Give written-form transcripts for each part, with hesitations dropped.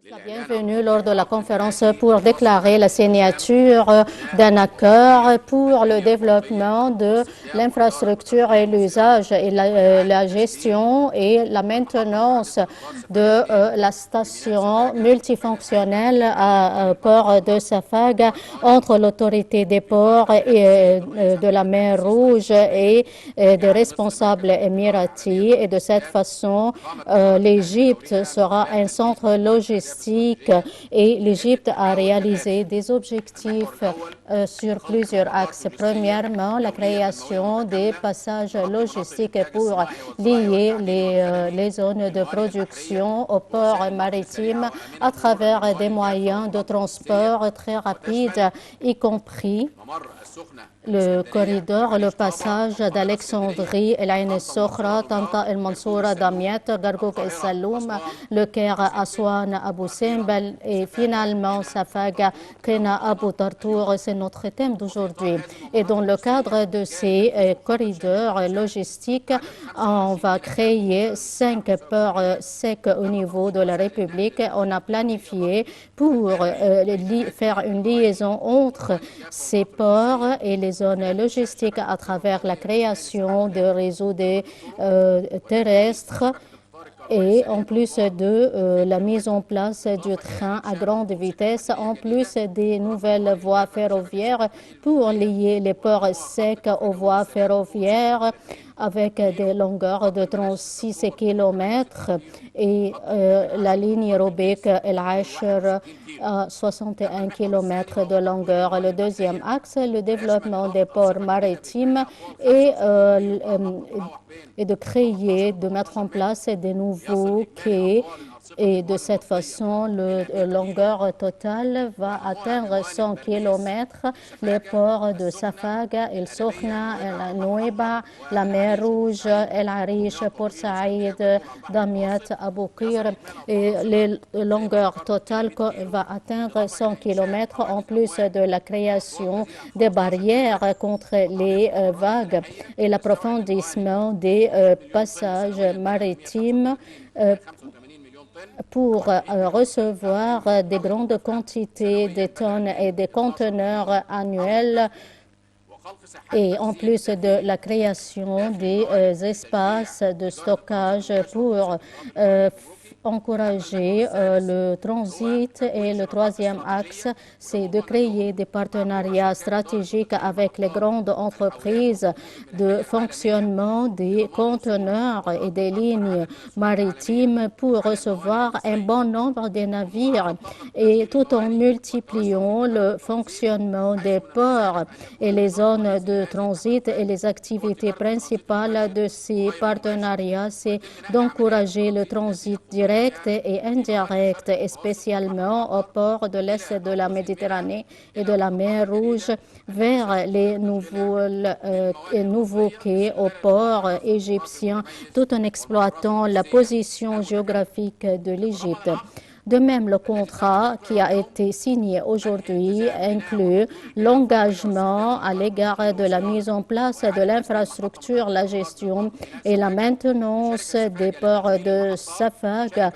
La bienvenue lors de la conférence pour déclarer la signature d'un accord pour le développement de l'infrastructure et l'usage et la gestion et la maintenance de la station multifonctionnelle à port de Safag entre l'autorité des ports et de la mer Rouge et des responsables émiratis. Et de cette façon, l'Égypte sera un centre logistique et l'Égypte a réalisé des objectifs sur plusieurs axes. Premièrement, la création des passages logistiques pour lier les zones de production aux ports maritimes à travers des moyens de transport très rapides, y compris le corridor, le passage d'Alexandrie, El Ain el-Sokhra, Tanta el-Mansoura, Damiette, Gargouk et Saloum, le Caire, Aswan, Abu Simbel et finalement Safaga, Qena, Abu Tartour. C'est notre thème d'aujourd'hui. Et dans le cadre de ces corridors logistiques, on va créer 5 ports secs au niveau de la République. On a planifié pour faire une liaison entre ces ports et les zones logistiques à travers la création de réseaux terrestres et en plus de la mise en place du train à grande vitesse, en plus des nouvelles voies ferroviaires pour lier les ports secs aux voies ferroviaires avec des longueurs de 36 km et la ligne Robeek El Asher à 61 km de longueur. Le deuxième axe, le développement des ports maritimes et de créer, de mettre en place des nouveaux quais. Et de cette façon, la longueur totale va atteindre 100 km. Les ports de Safag, El Sokhna, El Noueba, la mer Rouge, El Arish, Port Saïd, Damiette, Abou Qir. Et les longueurs totales va atteindre 100 km en plus de la création des barrières contre les vagues et l'approfondissement des passages maritimes pour recevoir des grandes quantités de tonnes et des conteneurs annuels et en plus de la création des espaces de stockage pour encourager le transit. Et le troisième axe, c'est de créer des partenariats stratégiques avec les grandes entreprises de fonctionnement des conteneurs et des lignes maritimes pour recevoir un bon nombre de navires et tout en multipliant le fonctionnement des ports et les zones de transit. Et les activités principales de ces partenariats, c'est d'encourager le transit direct et indirect, et spécialement au port de l'Est de la Méditerranée et de la mer Rouge vers les nouveaux quais au port égyptien, tout en exploitant la position géographique de l'Égypte. De même, le contrat qui a été signé aujourd'hui inclut l'engagement à l'égard de la mise en place de l'infrastructure, la gestion et la maintenance des ports de Safag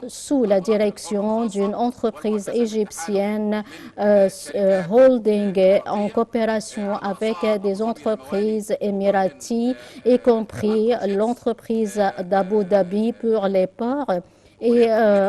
sous la direction d'une entreprise égyptienne holding en coopération avec des entreprises émiraties, y compris l'entreprise d'Abu Dhabi pour les ports et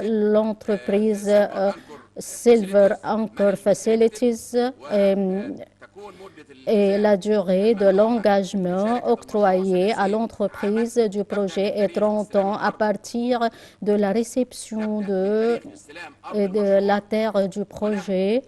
l'entreprise Silver Anchor Facilities. Et la durée de l'engagement octroyé à l'entreprise du projet est 30 ans à partir de la réception de la terre du projet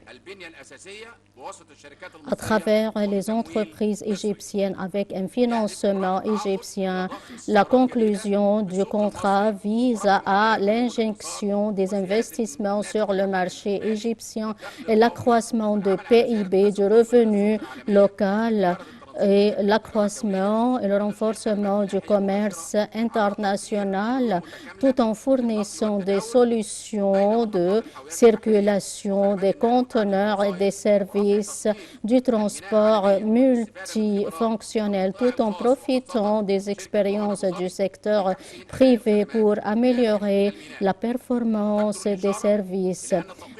à travers les entreprises égyptiennes avec un financement égyptien. La conclusion du contrat vise à l'injection des investissements sur le marché égyptien et l'accroissement du PIB, du revenu local et l'accroissement et le renforcement du commerce international tout en fournissant des solutions de circulation des conteneurs et des services du transport multifonctionnel tout en profitant des expériences du secteur privé pour améliorer la performance des services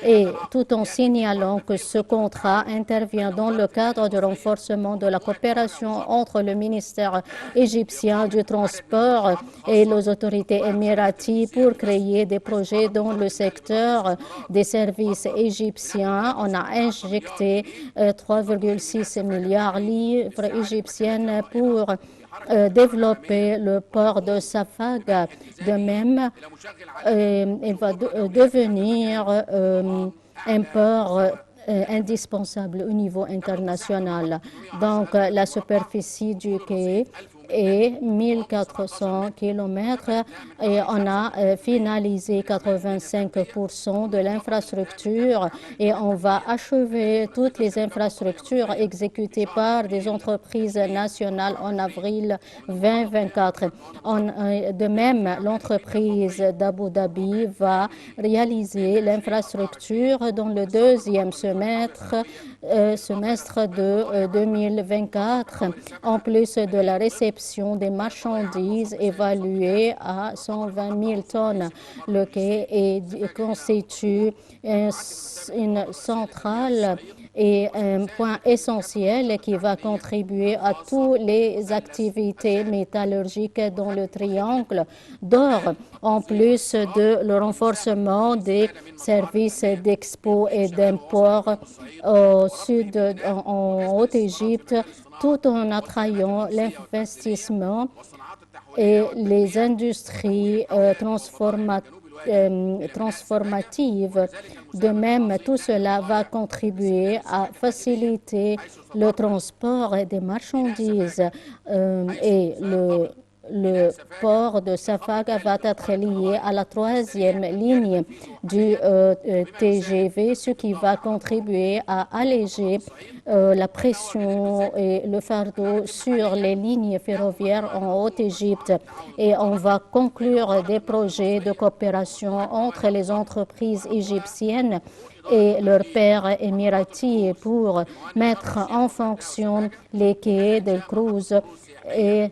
et tout en signalant que ce contrat intervient dans le cadre du renforcement de la coopération entre le ministère égyptien du transport et les autorités émiraties pour créer des projets dans le secteur des services égyptiens. On a injecté 3,6 milliards de livres égyptiennes pour développer le port de Safag. De même, il va devenir un port indispensable au niveau international. Donc, la superficie du quai est 1400 km et on a finalisé 85% de l'infrastructure et on va achever toutes les infrastructures exécutées par des entreprises nationales en avril 2024. De même, l'entreprise d'Abu Dhabi va réaliser l'infrastructure dans le deuxième semestre de 2024, en plus de la réception des marchandises évaluées à 120 000 tonnes. Le quai constitue une centrale et un point essentiel qui va contribuer à toutes les activités métallurgiques dans le triangle d'or, en plus de le renforcement des services d'expo et d'import au sud, en Haute-Égypte, tout en attrayant l'investissement et les industries transformatives. De même, tout cela va contribuer à faciliter le transport des marchandises et le port de Safag va être lié à la troisième ligne du TGV, ce qui va contribuer à alléger la pression et le fardeau sur les lignes ferroviaires en Haute-Égypte. Et on va conclure des projets de coopération entre les entreprises égyptiennes et leurs pairs émiratis pour mettre en fonction les quais de Cruz et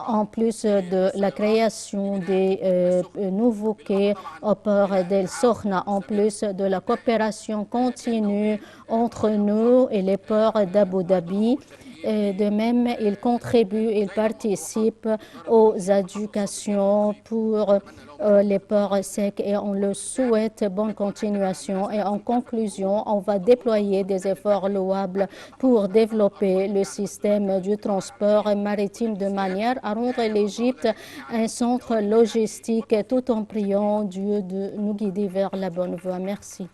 en plus de la création des nouveaux quais au port d'El Sokhna, en plus de la coopération continue entre nous et les ports d'Abu Dhabi. De même, il contribue, il participe aux éducations pour les ports secs et on le souhaite bonne continuation. Et en conclusion, on va déployer des efforts louables pour développer le système du transport maritime de manière à rendre l'Égypte un centre logistique tout en priant Dieu de nous guider vers la bonne voie. Merci.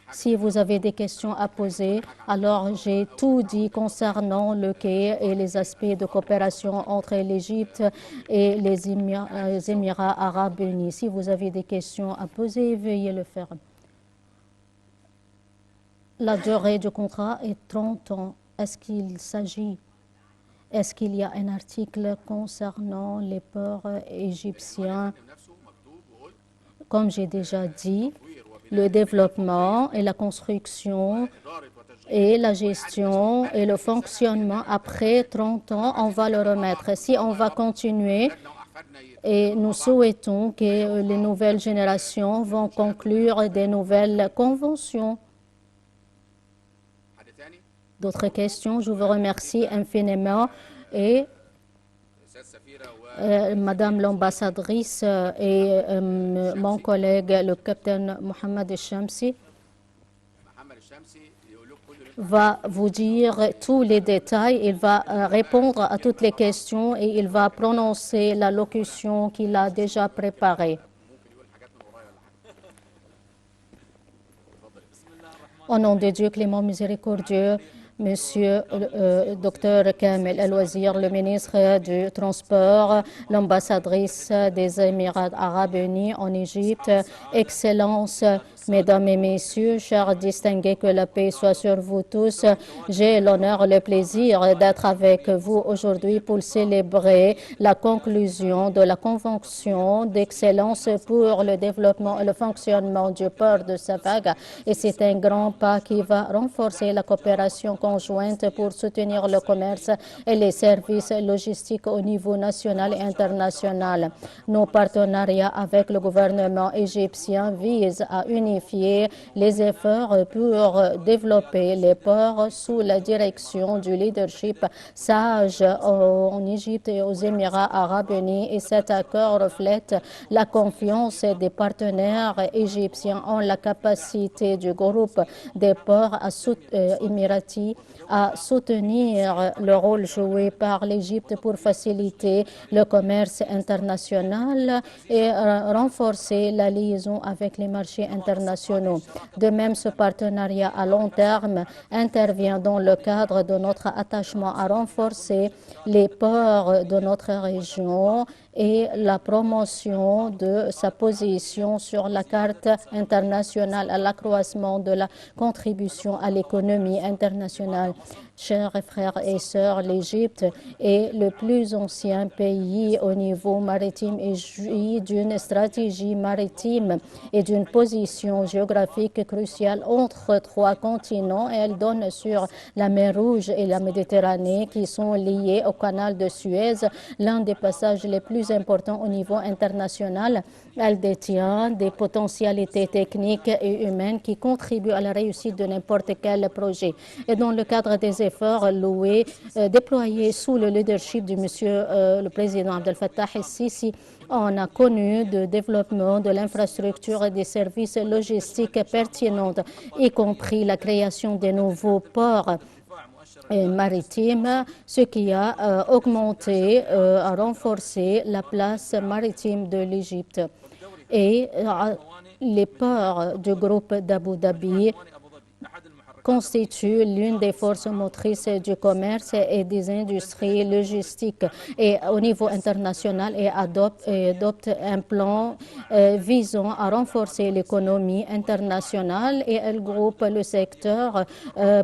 Si vous avez des questions à poser, alors j'ai tout dit concernant le quai et les aspects de coopération entre l'Égypte et les Émirats arabes unis. Si vous avez des questions à poser, veuillez le faire. La durée du contrat est 30 ans. Est-ce qu'il y a un article concernant les ports égyptiens? Comme j'ai déjà dit, le développement et la construction et la gestion et le fonctionnement après 30 ans, on va le remettre. Si on va continuer et nous souhaitons que les nouvelles générations vont conclure des nouvelles conventions. D'autres questions? Je vous remercie infiniment et Madame l'ambassadrice et mon collègue, le capitaine Mohamed Shamsi, va vous dire tous les détails. Il va répondre à toutes les questions et il va prononcer la locution qu'il a déjà préparée. Au nom de Dieu clément miséricordieux, Monsieur Dr Kamel El-Wazir, le ministre du Transport, l'ambassadrice des Émirats arabes unis en Égypte, Excellences, Mesdames et Messieurs, chers distingués, que la paix soit sur vous tous. J'ai l'honneur et le plaisir d'être avec vous aujourd'hui pour célébrer la conclusion de la Convention d'excellence pour le développement et le fonctionnement du port de Safag. Et c'est un grand pas qui va renforcer la coopération conjointe pour soutenir le commerce et les services logistiques au niveau national et international. Nos partenariats avec le gouvernement égyptien visent à unifier les efforts pour développer les ports sous la direction du leadership sage en Égypte et aux Émirats arabes unis. Et cet accord reflète la confiance des partenaires égyptiens en la capacité du groupe des ports émiratis à soutenir le rôle joué par l'Égypte pour faciliter le commerce international et renforcer la liaison avec les marchés internationaux. De même, ce partenariat à long terme intervient dans le cadre de notre attachement à renforcer les ports de notre région et la promotion de sa position sur la carte internationale à l'accroissement de la contribution à l'économie internationale. Chers frères et sœurs, l'Égypte est le plus ancien pays au niveau maritime et jouit d'une stratégie maritime et d'une position géographique cruciale entre trois continents. Elle donne sur la mer Rouge et la Méditerranée qui sont liés au canal de Suez, l'un des passages les plus importants au niveau international. Elle détient des potentialités techniques et humaines qui contribuent à la réussite de n'importe quel projet. Et dans le cadre des efforts déployés sous le leadership du monsieur le président Abdel Fattah el-Sisi, on a connu le développement de l'infrastructure et des services logistiques pertinentes, y compris la création de nouveaux ports maritimes, ce qui a augmenté, a renforcé la place maritime de l'Égypte. Et les ports du groupe d'Abu Dhabi constitue l'une des forces motrices du commerce et des industries logistiques et au niveau international et adopte un plan visant à renforcer l'économie internationale et elle groupe le secteur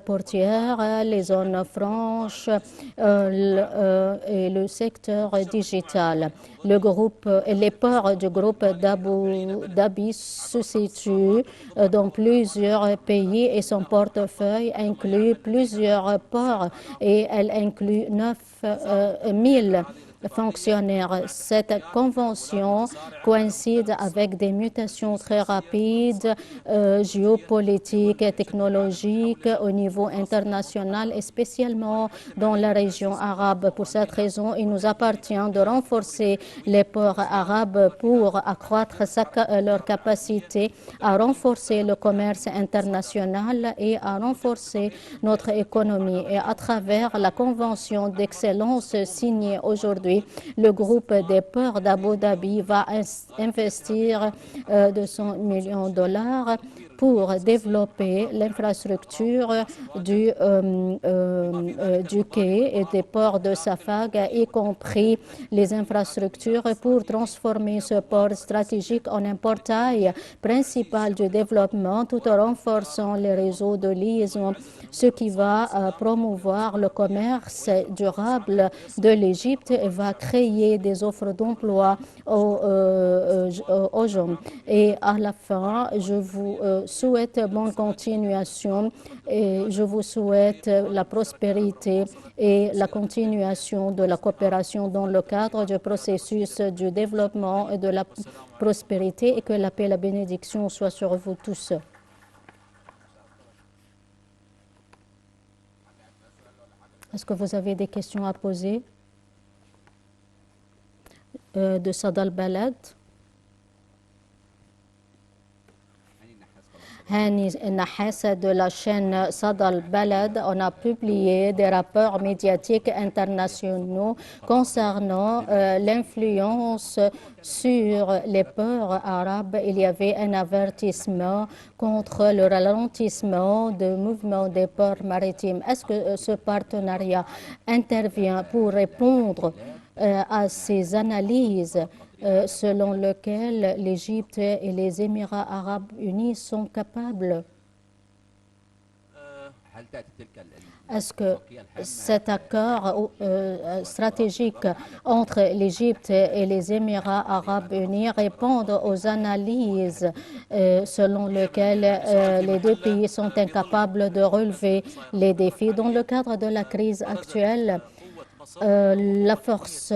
portuaire, les zones franches et le secteur digital. Les ports du groupe d'Abu Dhabi se situent dans plusieurs pays et son portefeuille inclut plusieurs ports et elle inclut 9000 fonctionnaires. Cette convention coïncide avec des mutations très rapides, géopolitiques et technologiques au niveau international et spécialement dans la région arabe. Pour cette raison, il nous appartient de renforcer les ports arabes pour accroître leur capacité à renforcer le commerce international et à renforcer notre économie. Et à travers la convention d'excellence signée aujourd'hui, le groupe des ports d'Abu Dhabi va investir 200 millions de dollars pour développer l'infrastructure du quai et des ports de Safag, y compris les infrastructures pour transformer ce port stratégique en un portail principal du développement tout en renforçant les réseaux de liaison, ce qui va promouvoir le commerce durable de l'Égypte et va créer des offres d'emploi aux jeunes. Et à la fin, je vous souhaite bonne continuation et je vous souhaite la prospérité et la continuation de la coopération dans le cadre du processus du développement et de la prospérité et que la paix et la bénédiction soient sur vous tous. Est-ce que vous avez des questions à poser de Sada al-Balad? Hani Nahas de la chaîne Sada al-Balad, on a publié des rapports médiatiques internationaux concernant l'influence sur les ports arabes. Il y avait un avertissement contre le ralentissement du mouvement des ports maritimes. Est-ce que ce partenariat intervient pour répondre à ces analyses selon lequel l'Égypte et les Émirats arabes unis sont capables. Est-ce que cet accord stratégique entre l'Égypte et les Émirats arabes unis répond aux analyses selon lesquelles les deux pays sont incapables de relever les défis? Dans le cadre de la crise actuelle, la force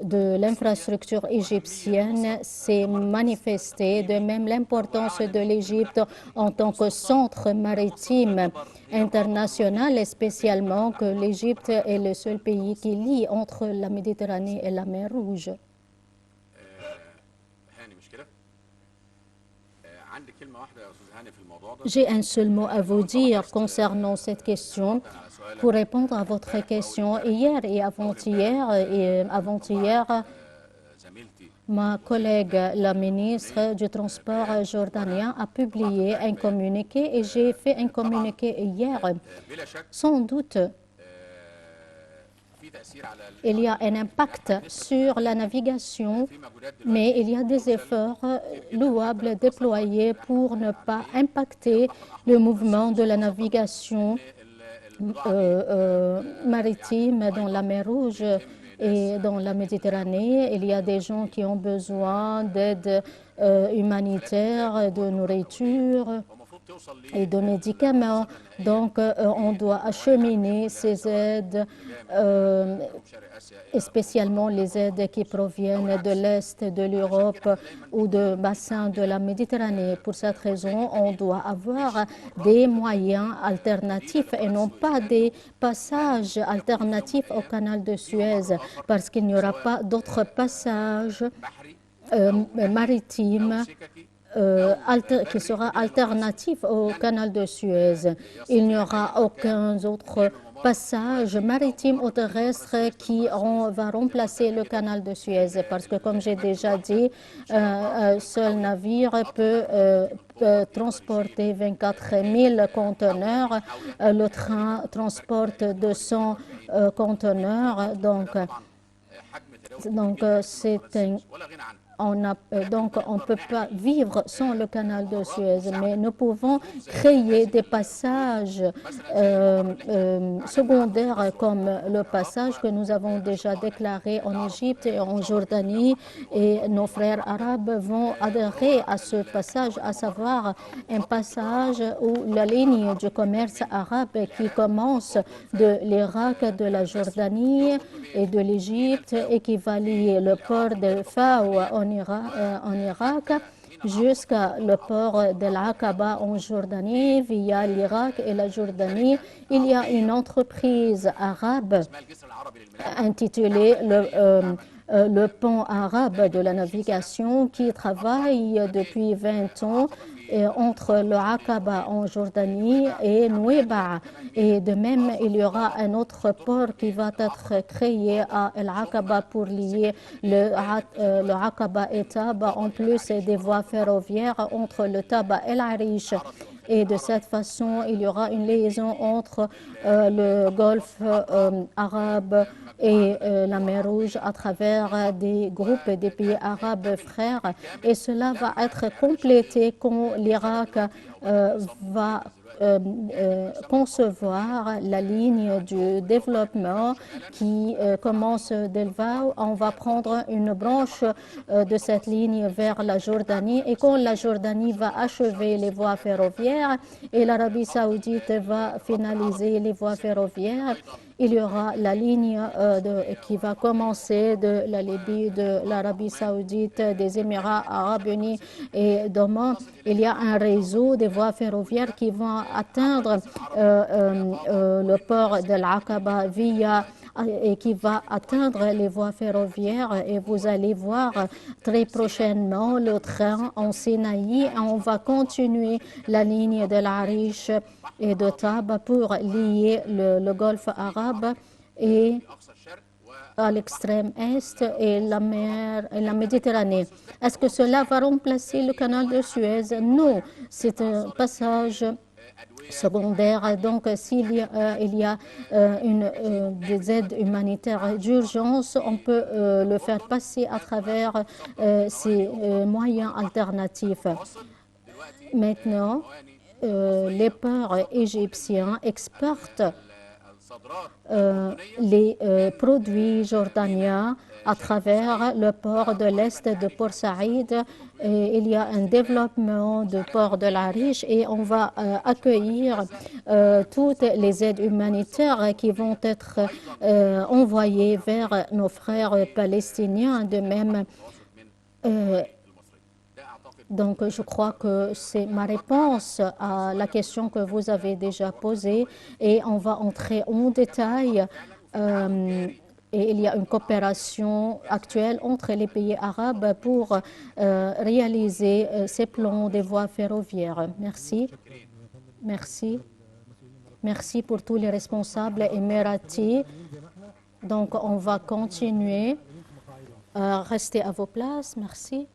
de l'infrastructure égyptienne s'est manifestée, de même l'importance de l'Égypte en tant que centre maritime international, et spécialement que l'Égypte est le seul pays qui lie entre la Méditerranée et la mer Rouge. J'ai un seul mot à vous dire concernant cette question. Pour répondre à votre question, hier et avant-hier, ma collègue, la ministre du Transport jordanien, a publié un communiqué et j'ai fait un communiqué hier. Sans doute, il y a un impact sur la navigation, mais il y a des efforts louables déployés pour ne pas impacter le mouvement de la navigation maritime dans la mer Rouge et dans la Méditerranée. Il y a des gens qui ont besoin d'aide humanitaire, de nourriture et de médicaments. Donc, on doit acheminer ces aides, et spécialement les aides qui proviennent de l'Est de l'Europe ou de bassin de la Méditerranée. Pour cette raison, on doit avoir des moyens alternatifs et non pas des passages alternatifs au canal de Suez, parce qu'il n'y aura pas d'autres passages maritimes qui sera alternatif au canal de Suez. Il n'y aura aucun autre passage maritime ou terrestre qui va remplacer le canal de Suez, parce que, comme j'ai déjà dit, un seul navire peut transporter 24 000 conteneurs. Le train transporte 200 conteneurs. Donc c'est un on ne peut pas vivre sans le canal de Suez, mais nous pouvons créer des passages secondaires comme le passage que nous avons déjà déclaré en Égypte et en Jordanie, et nos frères arabes vont adhérer à ce passage, à savoir un passage où la ligne du commerce arabe qui commence de l'Irak, de la Jordanie et de l'Égypte et qui va lier le port de Faou en Irak jusqu'à le port de l'Aqaba en Jordanie, via l'Irak et la Jordanie. Il y a une entreprise arabe intitulée le pont arabe de la navigation qui travaille depuis 20 ans entre le Aqaba en Jordanie et Nouéba. Et de même, il y aura un autre port qui va être créé à El Aqaba pour lier le Aqaba et Taba, en plus des voies ferroviaires entre le Taba et l'Arish. Et de cette façon, il y aura une liaison entre le Golfe arabe et la mer Rouge à travers des groupes des pays arabes frères. Et cela va être complété quand l'Irak va concevoir la ligne du développement qui commence d'Elva. On va prendre une branche de cette ligne vers la Jordanie, et quand la Jordanie va achever les voies ferroviaires et l'Arabie saoudite va finaliser les voies ferroviaires, il y aura la ligne qui va commencer de la Libye, de l'Arabie saoudite, des Émirats arabes unis et d'Oman. Il y a un réseau de voies ferroviaires qui vont atteindre le port de l'Aqaba et qui va atteindre les voies ferroviaires, et vous allez voir très prochainement le train en Sinaï, et on va continuer la ligne de l'Arish et de Taba pour lier le Golfe arabe et à l'extrême est et la Méditerranée. Est-ce que cela va remplacer le canal de Suez? Non, c'est un passage secondaire. Donc, s'il y a, il y a des aides humanitaires d'urgence, on peut le faire passer à travers ces moyens alternatifs. Maintenant, les ports égyptiens exportent les produits jordaniens à travers le port de l'Est de Port Saïd. Il y a un développement du port de l'Arish et on va accueillir toutes les aides humanitaires qui vont être envoyées vers nos frères palestiniens. De même, donc, je crois que c'est ma réponse à la question que vous avez déjà posée et on va entrer en détail. Et il y a une coopération actuelle entre les pays arabes pour réaliser ces plans des voies ferroviaires. Merci. Merci. Merci pour tous les responsables émiratis. Donc, on va continuer. Restez à vos places. Merci.